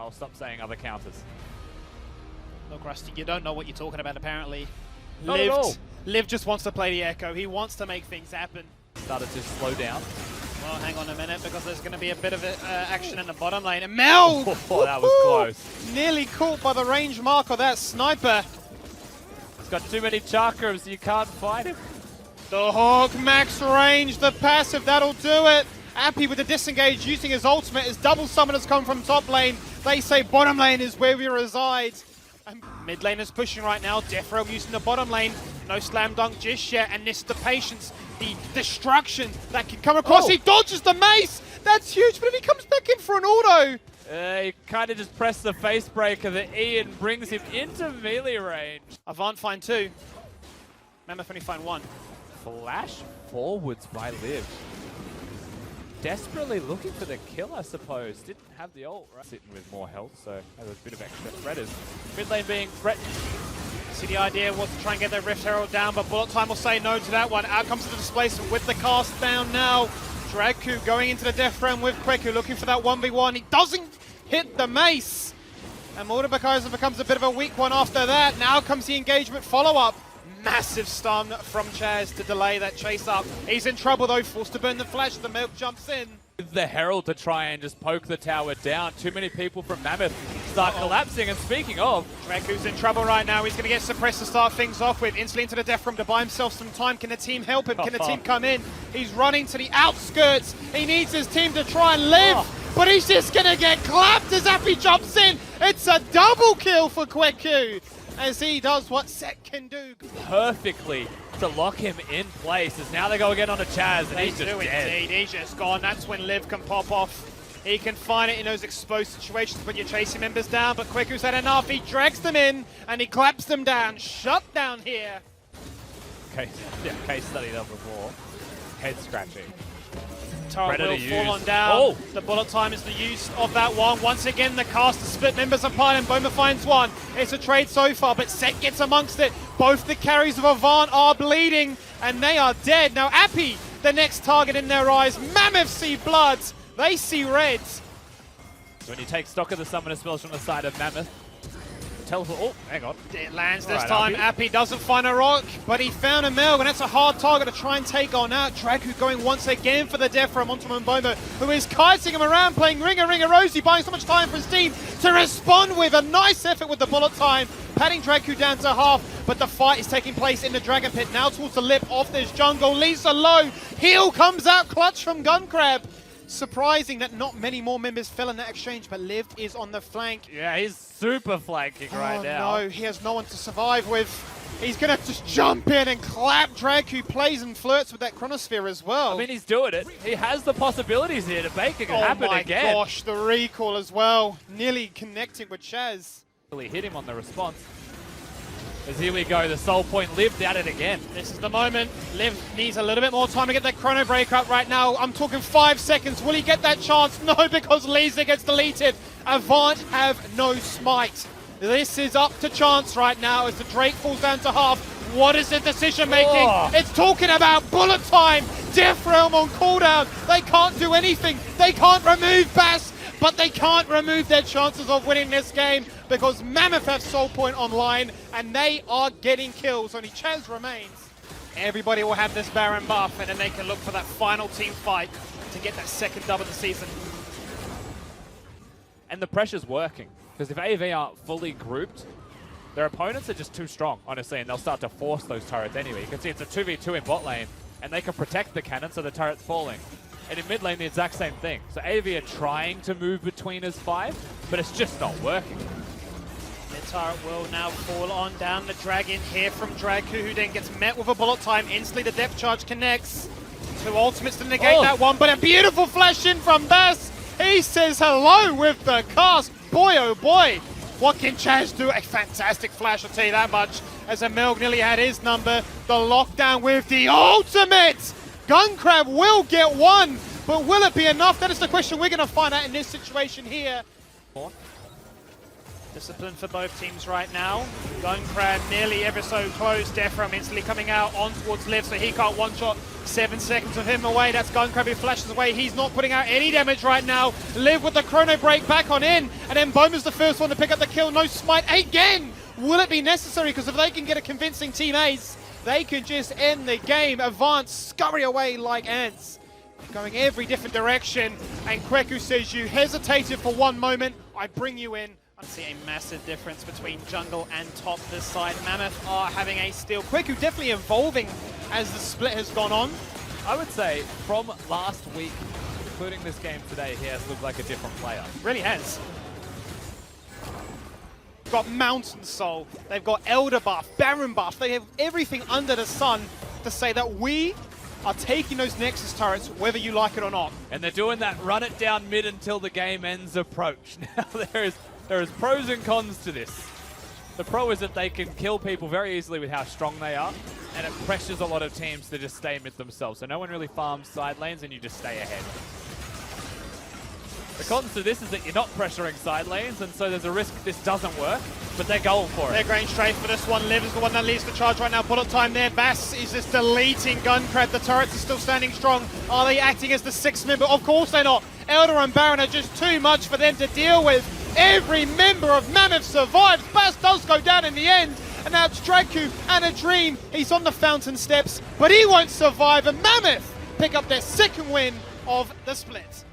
I'll stop saying other counters. Look, Rusty, you don't know what you're talking about, apparently. Not at all. Liv just wants to play the Echo. He wants to make things happen. Started to slow down. Well, hang on a minute, because there's going to be a bit of action in the bottom lane. And Mel! Oh, that was close. Nearly caught by the range mark of that sniper. He's got too many chakras, you can't fight him. The Hawk max range, the passive, that'll do it. Appy with the disengage, using his ultimate. His double summoners come from top lane. They say bottom lane is where we reside. And mid lane is pushing right now. Death Realm using the bottom lane. No slam dunk just yet. And this, the patience, the destruction that can come across. He dodges the mace. That's huge. But if he comes back in for an auto. He kind of just pressed the face breaker, the E, and brings him into melee range. Avant find 2. Mammoth only find 1. Flash forwards by Liv. Desperately looking for the kill, I suppose. Didn't have the ult, right? Sitting with more health, so has a bit of extra threaters. Mid lane being threatened. See, the idea was to try and get the Rift Herald down, but Bullet Time will say no to that one. Out comes the displacement with the cast down now. Dragku going into the Death Realm with Kweku, looking for that 1v1. He doesn't hit the mace. And Mordekaiser becomes a bit of a weak one after that. Now comes the engagement follow-up. Massive stun from Chaz to delay that chase up. He's in trouble though, forced to burn the flash. The Milk jumps in. The Herald to try and just poke the tower down. Too many people from Mammoth start collapsing. And speaking of, Draku's in trouble right now. He's going to get suppressed to start things off with. Instantly into the Death Room to buy himself some time. Can the team help him? Can the team come in? He's running to the outskirts. He needs his team to try and live. But he's just going to get clapped as Appy jumps in. It's a double kill for Kweku as he does what Set can do. Perfectly to lock him in place as now they go again on a Chaz and he's just dead. Indeed, he's just gone. That's when Liv can pop off. He can find it in those exposed situations when you're chasing members down, but Kweku's had enough. He drags them in and he claps them down. Shut down here. Case study number 4. Head scratching. Turret will fall on down. The bullet time is the use of that one. Once again, the cast to split members apart and Boma finds one. It's a trade so far, but Set gets amongst it. Both the carries of Avant are bleeding and they are dead. Now Appy, the next target in their eyes. Mammoth see bloods. They see reds. So when you take stock of the summoner spells from the side of Mammoth, oh, hang on. It lands this time. Appy doesn't find a rock, but he found a Melg, and that's a hard target to try and take on out. Draku going once again for the Death Realm onto Mboma, who is kiting him around, playing Ringa Rosie, buying so much time for his team to respond with a nice effort with the bullet time, patting Draku down to half, but the fight is taking place in the Dragon Pit, now towards the lip of this jungle. Lisa low, heal comes out clutch from Gunkrab. Surprising that not many more members fell in that exchange, but Liv is on the flank. Yeah, he's super flanking right now. No, he has no one to survive with. He's going to just jump in and clap Drag, who plays and flirts with that Chronosphere as well. I mean, he's doing it. He has the possibilities here to make it happen again. Oh my gosh, the recall as well. Nearly connecting with Chaz. Really hit him on the response. As here we go, the Soul Point lived at it again. This is the moment. Liv needs a little bit more time to get that Chrono Break up right now. I'm talking 5 seconds. Will he get that chance? No, because Lisa gets deleted. Avant have no smite. This is up to chance right now as the Drake falls down to half. What is the decision making? It's talking about bullet time. Death Realm on cooldown. They can't do anything. They can't remove Bass, but they can't remove their chances of winning this game because Mammoth have Soul Point online and they are getting kills. Only Chaz remains. Everybody will have this Baron buff and then they can look for that final team fight to get that second dub of the season. And the pressure's working because if AV aren't fully grouped, their opponents are just too strong, honestly, and they'll start to force those turrets anyway. You can see it's a 2v2 in bot lane and they can protect the cannon so the turret's falling. And in mid lane, the exact same thing. So AV are trying to move between as 5, but it's just not working. The turret will now fall on down the dragon here from Dragku, who then gets met with a bullet time. Instantly, the depth charge connects. 2 ultimates to negate that one, but a beautiful flash in from Bass. He says hello with the cast. Boy, oh boy. What can Chaz do? A fantastic flash, I'll tell you that much. As Emil nearly had his number. The lockdown with the ultimate. Gunkrab will get one, but will it be enough? That is the question we're going to find out in this situation here. Discipline for both teams right now. Guncrad nearly ever so close. Defram instantly coming out on towards Liv, so he can't one-shot. 7 seconds of him away. That's Guncrad who flashes away. He's not putting out any damage right now. Liv with the chrono break back on in, and then Boma's the first one to pick up the kill. No smite again. Will it be necessary? Because if they can get a convincing team ace, they can just end the game. Avant scurry away like ants, going every different direction. And Kweku says, you hesitated for one moment, I bring you in. I see a massive difference between jungle and top this side. Mammoth are having a steal. Kweku definitely evolving as the split has gone on. I would say from last week, including this game today, he has looked like a different player. Really has. Got Mountain Soul, they've got Elder buff, Baron buff, they have everything under the sun to say that we are taking those Nexus turrets whether you like it or not. And they're doing that run it down mid until the game ends approach. Now there is pros and cons to this. The pro is that they can kill people very easily with how strong they are, and it pressures a lot of teams to just stay mid themselves. So no one really farms side lanes and you just stay ahead. The cons to this is that you're not pressuring side lanes, and so there's a risk this doesn't work, but they're going for it. They're going straight for this one. Liv is the one that leads the charge right now. Bullet time there. Bass is just deleting Guncrad. The turrets are still standing strong. Are they acting as the sixth member? Of course they're not. Elder and Baron are just too much for them to deal with. Every member of Mammoth survives. Bass does go down in the end, and now it's Draku and a Dream. He's on the fountain steps, but he won't survive, and Mammoth pick up their second win of the split.